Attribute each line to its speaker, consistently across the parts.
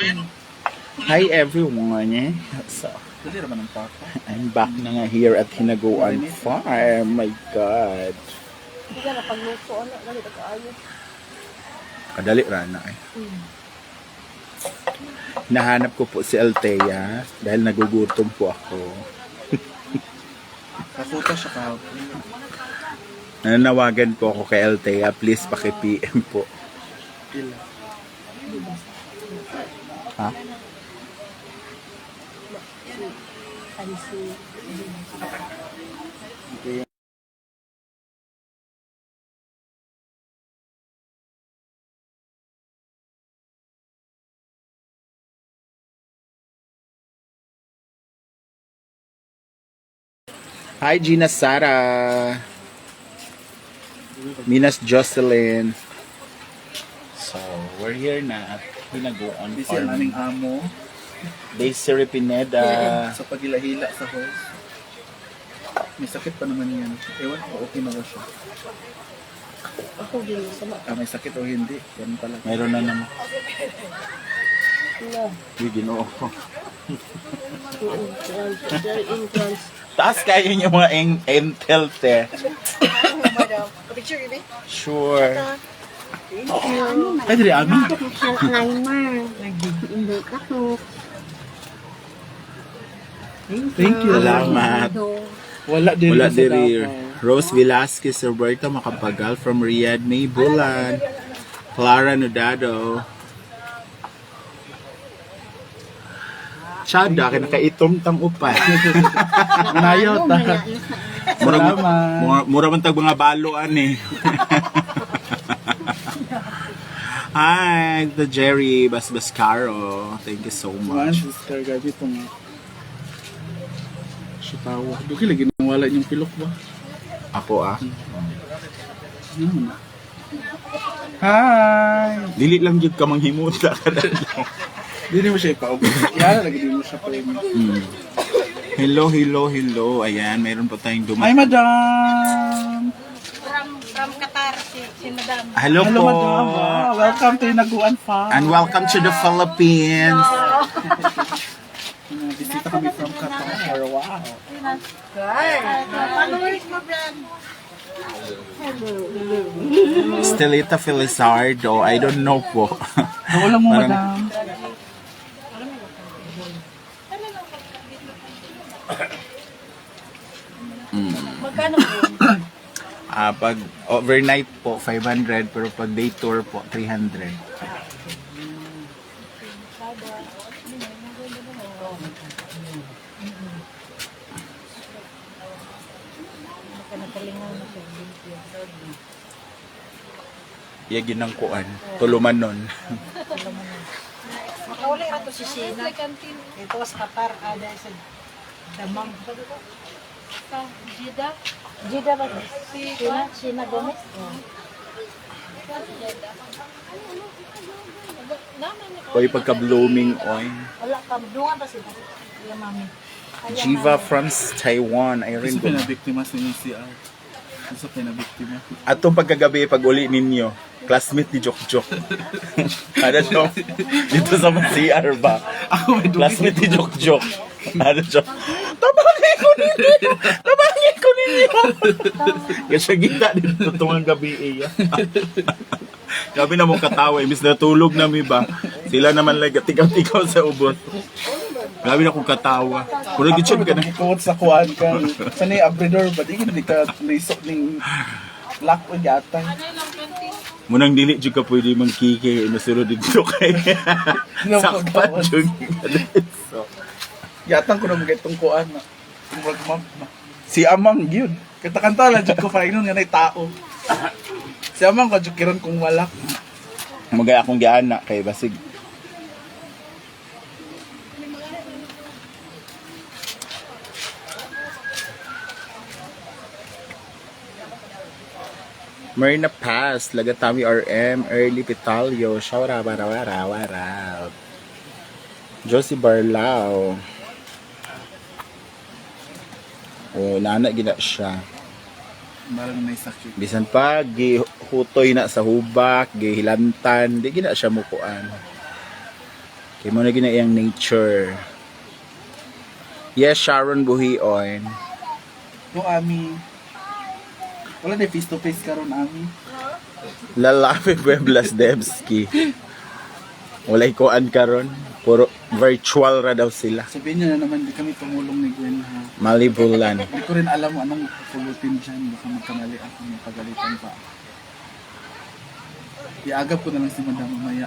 Speaker 1: Hi everyone. So, I'm back na nga here at Hinaguan Farm. My God. Kadali rana eh. Nahanap ko po si Althea dahil nagugutom po ako.
Speaker 2: Kakuta siya kahapon.
Speaker 1: Nananawagan po ako kay Althea. Please paki-PM po. Ha? Hi Gina Sara. Minas Jocelyn. So, we're here na at Hinaguan
Speaker 2: Busy ang aming
Speaker 1: Farm.
Speaker 2: amo
Speaker 1: Desiree Pineda.
Speaker 2: sa paghila-hila sa horse. May sakit pa naman yan. Ewan ko, okay na ba siya?
Speaker 3: Ako din, sama.
Speaker 2: May sakit o hindi. Yan pala.
Speaker 1: Mayroon na naman.
Speaker 3: No.
Speaker 1: Uy, ginoo ko.
Speaker 3: Very intense.
Speaker 1: Taas kayo yung mga intel te.
Speaker 3: Madam, picture yun eh.
Speaker 1: Sure.
Speaker 2: Ay, dili ami.
Speaker 3: Alzheimer. Hindi ako.
Speaker 2: Thank you.
Speaker 1: Salamat.
Speaker 2: Wala din.
Speaker 1: Wala
Speaker 2: sa
Speaker 1: diri.
Speaker 2: Davao.
Speaker 1: Rose Velasquez, Roberto Macapagal from Riyadh, May Bulan, Clara Nodado. Chada, kinakaitom tang upan.
Speaker 2: Manayaw ta.
Speaker 1: Mura man tag mga baloan eh. Hi, the Jerry Basbascaro. Thank you so
Speaker 2: Man,
Speaker 1: much.
Speaker 2: sister gabi itong sutawa. Duki lagi nang wala yung pilok ba?
Speaker 1: Apo ah.
Speaker 2: Hi!
Speaker 1: Dili lang jud ka manghimuta kada.
Speaker 2: Hindi mo siya ipaubos. Yan, lagi din mo siya premium.
Speaker 1: Hello, hello, hello. Ayan, meron pa tayong
Speaker 2: Hi,
Speaker 1: dumating.
Speaker 2: madam!
Speaker 3: From Qatar, si Madam.
Speaker 1: Hello,
Speaker 2: Hello,
Speaker 1: po.
Speaker 2: madam. Welcome to Hinaguan Farm.
Speaker 1: And welcome to the Philippines.
Speaker 2: Bisita kami from Qatar. Wow.
Speaker 3: Followers mo, Brad.
Speaker 1: Stelita Felizardo. I don't know po.
Speaker 2: Wala mo,
Speaker 1: Parang-
Speaker 2: madam.
Speaker 3: Magkano po?
Speaker 1: Pag overnight po, 500. Pero pag day tour po, 300. Iya ginang kuan. Tuluman nun.
Speaker 3: Makauli ra to si Sheena. Ito sa Qatar, ada sa Damam. Sa Jeddah. Jeddah ba? Sheena? Sheena Gomez?
Speaker 1: Oy, pagka-blooming, oy.
Speaker 3: Wala ka, dungan pa sila. Iya, mami.
Speaker 1: Jiva from Taiwan.
Speaker 2: Isa
Speaker 1: Irene.
Speaker 2: pinabiktima sa inyo si Al. Isa pinabiktima.
Speaker 1: Atong pagkagabi, pag uli ninyo, classmate ni Jok Jok. Ano siya? Dito sa CR ba?
Speaker 2: Ako may dugi.
Speaker 1: Classmate ni Jok Jok. Ano siya? Tabangin ko ninyo! Tabangin ko ninyo! Kasi kita dito tungang gabi iya. Gabi na mong katawa, imbis na tulog na mi ba? Sila naman like tikaw-tikaw sa ubos. Gabi na kong katawa. Puro gitsin ka na.
Speaker 2: Nagkikot sa kuwan ka. Sana yung abridor ba? Di ka lisok ng lock o yatang.
Speaker 1: Munang dili jud ka pwede mangkiki nasulod dito kay. Sakpan jud. So,
Speaker 2: Yatang ko na mga itong kuwan. Si Amang yun. Kanta-kanta lang dyan ko pa inon nga na tao. Si Amang ko dyan kiron kung walak.
Speaker 1: magay akong giana kay basig. Marina Pass, Lagatami RM, Early Pitalio, Shawara, Warawara, Waraw. Josie Barlao. Oh, nana gina siya.
Speaker 2: Marang may sakit.
Speaker 1: Bisan pa gihutoy na sa hubak, gihilantan, di gina siya mukuan. Kaya mo na ginayang nature. Yes, Sharon Buhion.
Speaker 2: No, Ami. Wala na face to face karon Ami.
Speaker 1: Lalaki Pueblas Devski. Walay koan karon. Puro virtual ra daw sila.
Speaker 2: Sabihin niyo na naman, di kami tumulong ni Gwen ha.
Speaker 1: Malibulan.
Speaker 2: Hindi ko rin alam anong pulutin dyan. Baka magkamali ako, may pagalitan pa. Iagap ko na lang si Madam mamaya.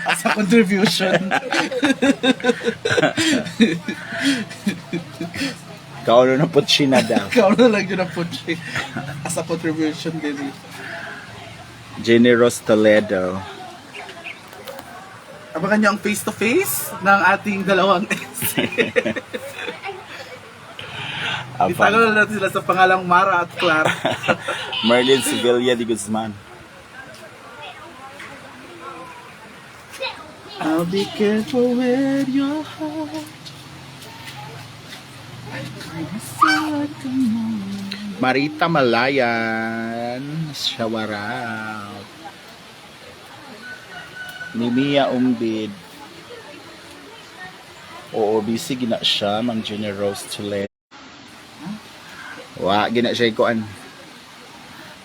Speaker 2: As a contribution.
Speaker 1: Kauno na po siya na daw.
Speaker 2: Ikaw na lang yun ang putsi. As a contribution din.
Speaker 1: Generous Toledo.
Speaker 2: Abangan niyo ang face-to-face ng ating dalawang ex. Itago na natin sila sa pangalang Mara at Clara.
Speaker 1: Merlin Sevilla de Guzman.
Speaker 2: I'll be careful with your heart.
Speaker 1: Marita Malayan. Shower out. Mimia Umbid. Oo, busy gina siya. Mang Generous Toledo. Wa, gina siya ikuan.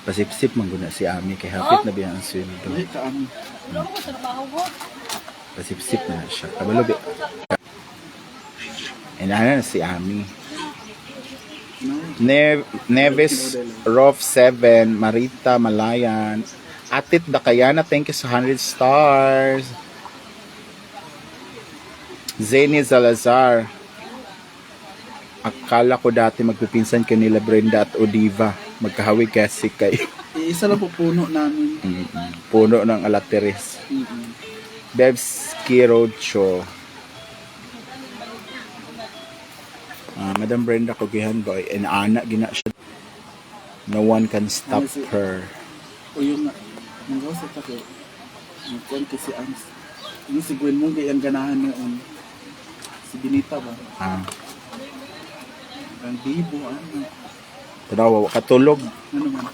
Speaker 1: Pasip-sip man guna si Ami. Kay hapit na biya ang sweldo.
Speaker 2: Ay, kaami.
Speaker 1: Pasip-sip na siya. Kabalo, na si Ami. Neves Rof 7, Marita Malayan. Atit Dakayana, thank you sa 100 stars. Zeni Salazar. Akala ko dati magpipinsan ka nila Brenda at Odiva. Magkahawig kasi kayo.
Speaker 2: Isa lang po puno namin.
Speaker 1: Puno ng Alateres. Bevski Roadshow. Madam Brenda Kugihan boy. And anak gina siya. No one can stop her.
Speaker 2: O yung nanggaw sa tako. Nagkuhan kasi ang yung si Gwen mong kayang ganahan noon. Si Binita ba? Ang bibo, ano?
Speaker 1: Tanawa, katulog.
Speaker 2: Ano man?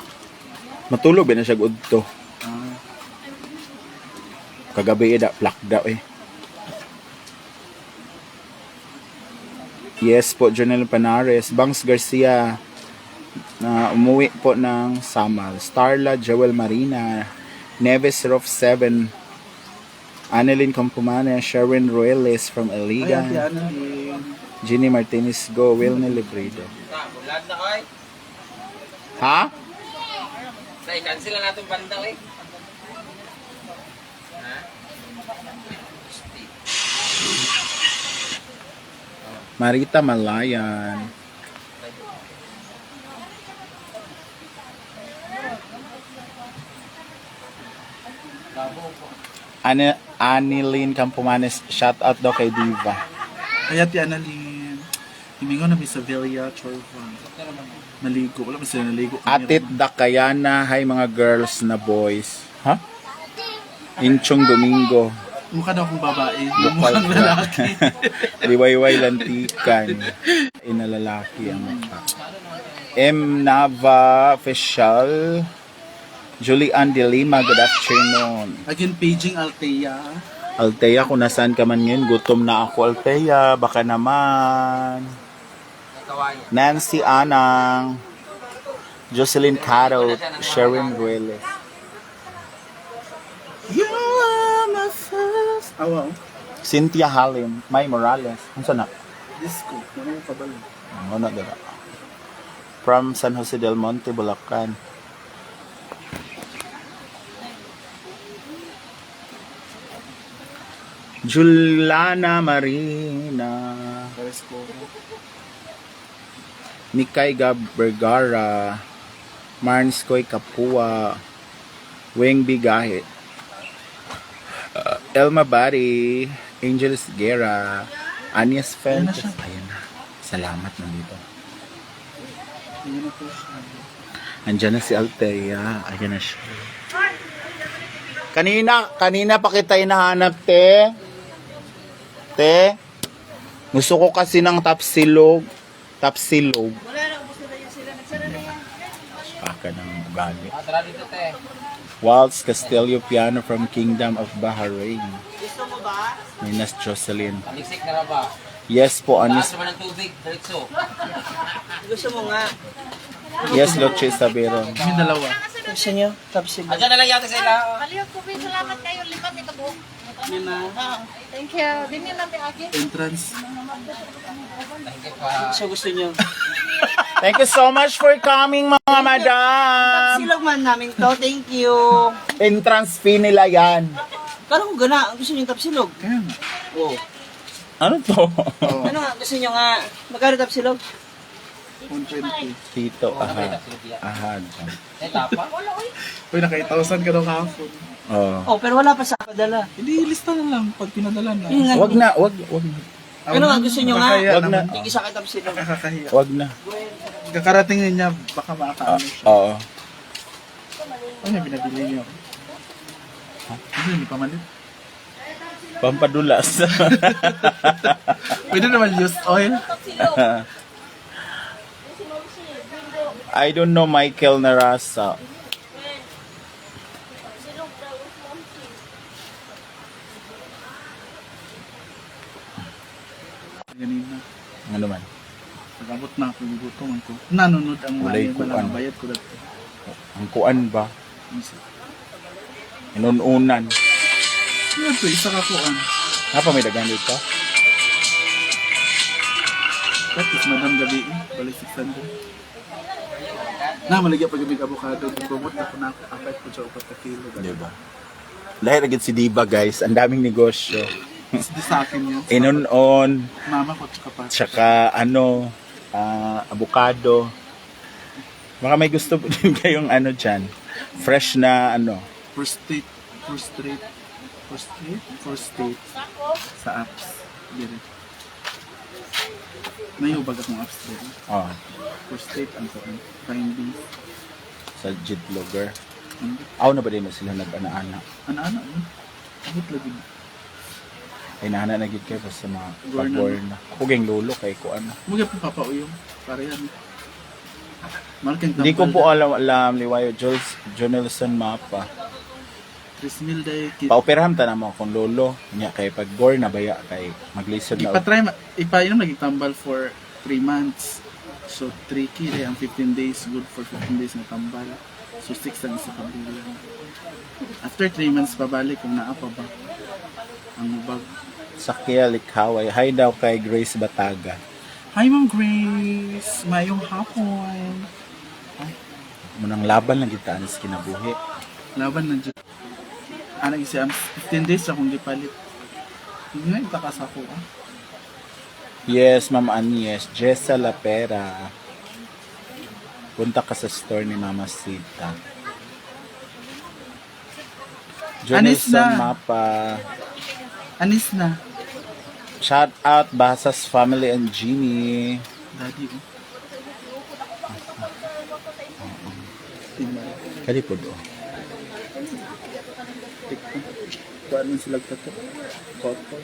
Speaker 1: Matulog ba na siya udto. Kagabi plak daw eh. Yes po, Jonel Panares. Bangs Garcia na umuwi po ng Samal. Starla Joel Marina. Neves Rof 7. Annalyn Campumana. Sharon Rueles from
Speaker 2: Ay,
Speaker 1: Eligan.
Speaker 2: ate, ano din?
Speaker 1: Ginny Martinez Go. Wilne Librido. Ha?
Speaker 4: Say, cancel na natin banda eh.
Speaker 1: Marita Malayan. Anilin Campomanes, shout out daw kay Diva.
Speaker 2: Kaya ti Annalyn. Himingo na may sa Villa, Chorva. Maligo. Wala ba sila naligo?
Speaker 1: Atit Dakayana, hi mga girls na boys. Ha? Inchong Domingo.
Speaker 2: Mukha daw akong babae.
Speaker 1: Bukal
Speaker 2: Mukhang lalaki.
Speaker 1: Liwayway Lantikan. Inalalaki ang mukha. M. Nava Official. Julian De Lima, good afternoon.
Speaker 2: Again, paging Altea.
Speaker 1: Altea, kung nasaan ka man ngayon, gutom na ako, Altea. Baka naman. Nancy Anang. Jocelyn Caro. Sharon Rueles.
Speaker 2: You are my first. Wow.
Speaker 1: Cynthia Halim. May Morales. Ano na?
Speaker 2: Disco. Ano yung kabalo?
Speaker 1: Ano na? From San Jose del Monte, Bulacan. Juliana Marina.
Speaker 2: Disco.
Speaker 1: Mikay Vergara. Marnskoy Kapua. Weng Bigahe. Elma Bari. Angeles Guerra. Anias Fentes. Ayan na. Salamat nandito.
Speaker 2: Ayan na po siya.
Speaker 1: Andiyan na si Altea. Ayan na siya. Kanina pa kita hinahanap, te. Te. Gusto ko kasi ng tapsilog. Tapsilog.
Speaker 3: Wala na, ubos na yun sila. Nagsara na yan.
Speaker 1: Paka ng ugali.
Speaker 4: Tara dito, te.
Speaker 1: Waltz Castillo Piano from Kingdom of Bahrain.
Speaker 3: Gusto mo ba?
Speaker 1: Minas Jocelyn.
Speaker 4: Aliksik na ba?
Speaker 1: Yes po, anis.
Speaker 4: Taas naman ng tubig, diretso.
Speaker 5: Gusto mo nga.
Speaker 1: Yes, Loche Saberon.
Speaker 2: Kami dalawa.
Speaker 5: Gusto nyo? Tapos sige.
Speaker 4: Andiyan na lang yata sila.
Speaker 3: Kaliyo ko, salamat kayo. Lipat nito po.
Speaker 2: Yun na.
Speaker 3: Thank you. Dini natin aki.
Speaker 2: Entrance.
Speaker 5: So gusto nyo?
Speaker 1: Thank you so much for coming, mga madam.
Speaker 5: Silog man namin to. Thank you.
Speaker 1: Entrance fee nila yan.
Speaker 5: Kala ko gana. Gusto nyo tapsilog?
Speaker 2: Kaya nga.
Speaker 5: Oo.
Speaker 1: Ano to?
Speaker 2: Oo.
Speaker 5: Ano nga? Gusto nyo nga? Magkano tapsilog?
Speaker 2: 120.
Speaker 1: Tito, ahad. Ahad.
Speaker 4: Eh, tapa.
Speaker 2: Uy, naka-8,000 ka daw kahapon.
Speaker 1: Oh.
Speaker 5: Oh, pero wala pa sa padala.
Speaker 2: Hindi, lista na lang pag pinadala na.
Speaker 5: Yun nga.
Speaker 1: Wag na, wag na.
Speaker 5: Ano nga? Gusto nyo nga?
Speaker 2: Nakakahiya
Speaker 1: Wag na.
Speaker 2: naman.
Speaker 5: Tingin sa akin tapsilog.
Speaker 2: Nakakahiya.
Speaker 1: Wag na.
Speaker 2: Kakarating niya, baka makakaano siya.
Speaker 1: Oo.
Speaker 2: Ano yung binabili niyo? Ano yung pamalit?
Speaker 1: Pampadulas.
Speaker 2: Pwede naman used oil.
Speaker 1: I don't know Michael Narasa.
Speaker 2: Ganina.
Speaker 1: Ano man?
Speaker 2: Pag-abot na ako, gutom ko. Nanunod ang
Speaker 1: Walay
Speaker 2: wala
Speaker 1: kuan.
Speaker 2: nga bayad ko dito.
Speaker 1: Ang kuan ba? Inununan.
Speaker 2: Yan to, isa ka kuan.
Speaker 1: Apa may dagan dito?
Speaker 2: Tapos madam gabi, balik 600. Na, maligyan pag gabi avocado. Promote ako na ako. Apay ko siya 4 kilo.
Speaker 1: Diba? Lahir agad si Diba, guys. Ang daming negosyo.
Speaker 2: Hindi sa akin yun.
Speaker 1: Inunon,
Speaker 2: Mama ko tsaka pa.
Speaker 1: tsaka ano, avocado. Baka may gusto po din kayong ano dyan. Fresh na ano.
Speaker 2: First state. Sa apps. Dire. Nayubag akong apps dire.
Speaker 1: Oh,
Speaker 2: First state ang kuan. Findings.
Speaker 1: sa Jitblogger. Aw na ba din na sila nag-ana-ana?
Speaker 2: Ano? Abot lagi.
Speaker 1: Ay nahana na gid kayo sa mga
Speaker 2: Born na.
Speaker 1: pag-born na. Ako geng lolo kay ko ano.
Speaker 2: Mugay po papauyong. Para yan. Marking
Speaker 1: Hindi ko po alam Liwayo Jonelson Mapa.
Speaker 2: 3,000 day kit.
Speaker 1: Paoperahan ta na mo kung lolo. Nya kay pag born na baya kay maglisod na.
Speaker 2: Ipatry, ipainom nagitambal for 3 months. So, 3 kilo ang 15 days, good for 15 days na tambal. So, 6 ang isa kabilang. After 3 months, pabalik kung naapa ba ang ubag.
Speaker 1: Sakya Likhaway. Hi daw kay Grace Bataga.
Speaker 2: Hi, Ma'am Grace! Mayong hapon!
Speaker 1: Munang laban lang kita anis kinabuhi.
Speaker 2: Laban na dyan. Ano kasi, 15 days akong gipalit. Hindi na itakas ako, ah.
Speaker 1: Yes, Ma'am Agnes. Jessa Lapera. Punta ka sa store ni Mama Sita.
Speaker 2: Anis
Speaker 1: Jonelson
Speaker 2: na.
Speaker 1: Mapa.
Speaker 2: Anis na.
Speaker 1: Shout out Basas Family and Jeannie.
Speaker 2: Daddy, oh.
Speaker 1: Kali po do.
Speaker 2: Paano sila tato? Koto.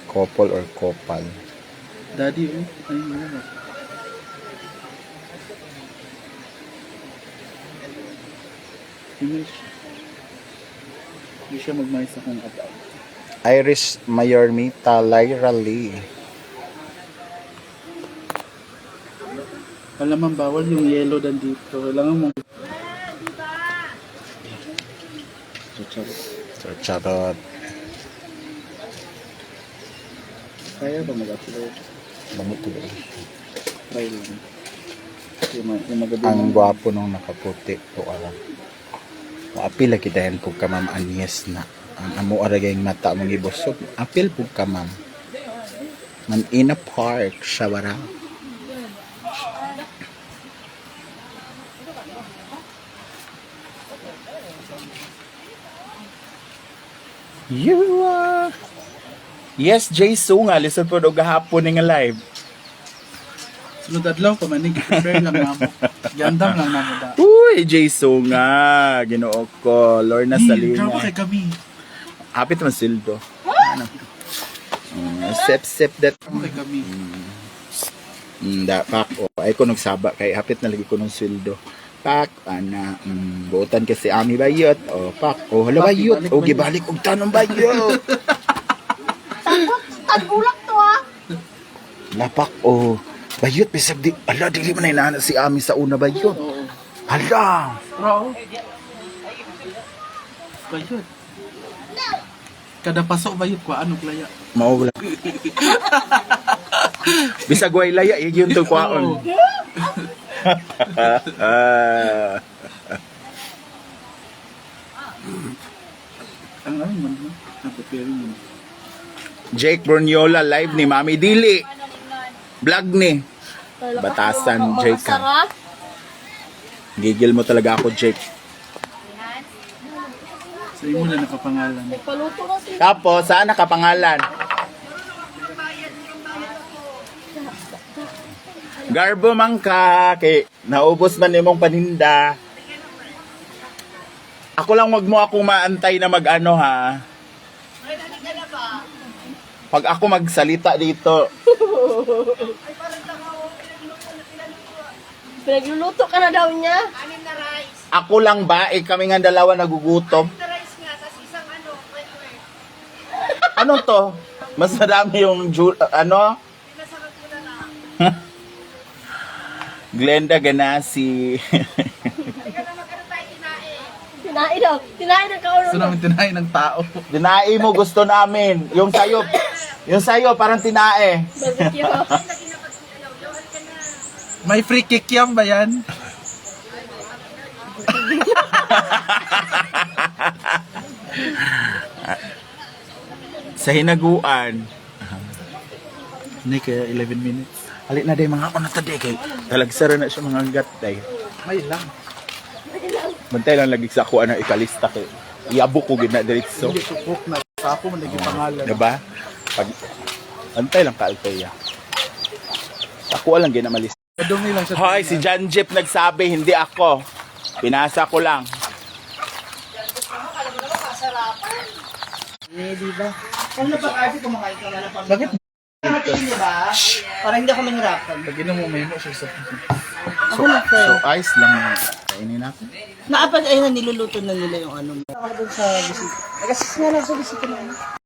Speaker 1: Couple or kopal.
Speaker 2: Daddy, oh. Ay, ano. Image. Hindi siya magmais akong katawan.
Speaker 1: Iris Mayormita Lyra Lee.
Speaker 2: Malamang bawal yung yellow dan dito. Kailangan mo.
Speaker 1: So, charot.
Speaker 2: Kaya ba mag-upload?
Speaker 1: Lamot ko ba?
Speaker 2: Try lang. Yung magabi
Speaker 1: Ang gwapo nung nakaputi to alam. Apil lagi dayan po ka Ma'am Agnes na. Ang amo aragay mata mong ibusog. Apil po ka Ma'am. Man in a park, shawara. You are... Yes, Jay Sunga. Listen po do gahapon nga live.
Speaker 2: sunod adlaw ko manig. Prepare lang namo. Gandam lang namo da.
Speaker 1: Uy, Jay Sunga. Ginoo ko. Lorna
Speaker 2: Drama
Speaker 1: Salina.
Speaker 2: kay kami.
Speaker 1: Hapit man sildo. Ano? Sep that.
Speaker 2: Drama kay kami.
Speaker 1: Da pak o ay ko nagsaba kay hapit na lagi ko ng sweldo. Pak ana buotan kasi ami bayot o pak o hala
Speaker 2: Pak,
Speaker 1: bayot
Speaker 2: ibalik,
Speaker 1: o
Speaker 2: balik.
Speaker 1: gibalik og tanong bayot.
Speaker 3: Bulak to ah.
Speaker 1: Lapak o. Bayot, bisag di. Ala, dili man na inaana si Ami sa una bayot. Hala.
Speaker 2: Bro. Bayot. Kada pasok bayot ko, ano klaya?
Speaker 1: Maugla. Bisag way laya, yun to kwaon.
Speaker 2: Ang ano man, no? Ang preparing mo.
Speaker 1: Jake Borniola live ni Mami Dili. Vlog ni. Batasan, Jake.
Speaker 3: Sarap.
Speaker 1: Gigil mo talaga ako, Jake.
Speaker 2: Sa imo na nakapangalan.
Speaker 3: Paluto na si
Speaker 1: Tapos, saan nakapangalan? Garbo man ka, kay naubos man nimong paninda. Ako lang wag mo akong maantay na mag-ano ha. Pag ako magsalita dito,
Speaker 3: Pinagluluto ka na daw niya.
Speaker 1: ako lang ba? Kami nga dalawa nagugutom. Ano to? Mas madami yung ano? Glenda Ganasi.
Speaker 3: Tinain daw. Tinain ang kaulo.
Speaker 2: Gusto namin tinahin ng tao.
Speaker 1: Dinae mo gusto namin. Yung sayo parang tinae.
Speaker 3: Barbecue.
Speaker 2: May free kick yan ba yan?
Speaker 1: Sa hinaguan.
Speaker 2: Hindi kaya 11 minutes.
Speaker 1: Halit na day mga ano taday kay talagsara na siya mga gat day.
Speaker 2: May lang.
Speaker 1: Bantay lang lagi sa ako ano ikalista kay iabok ko gid na diretso.
Speaker 2: Hindi ko cook na. Sa ako man naging pangalan.
Speaker 1: Diba? Pag antay lang ka Althea. Ako lang gina malis.
Speaker 2: Madumi lang siya.
Speaker 1: Hoy, si John Jeep nagsabi, hindi ako. Pinasa ko lang.
Speaker 5: Eh, di ba?
Speaker 2: Bakit?
Speaker 5: Para hindi ako mahirapan.
Speaker 2: Pag ino mo may mo siya sa
Speaker 5: Ako na, sir.
Speaker 1: So, ice lang kainin natin.
Speaker 5: Naapag ay na niluluto na nila yung ano mo. Ako doon sa bisita. Kasi nga lang sa bisita na.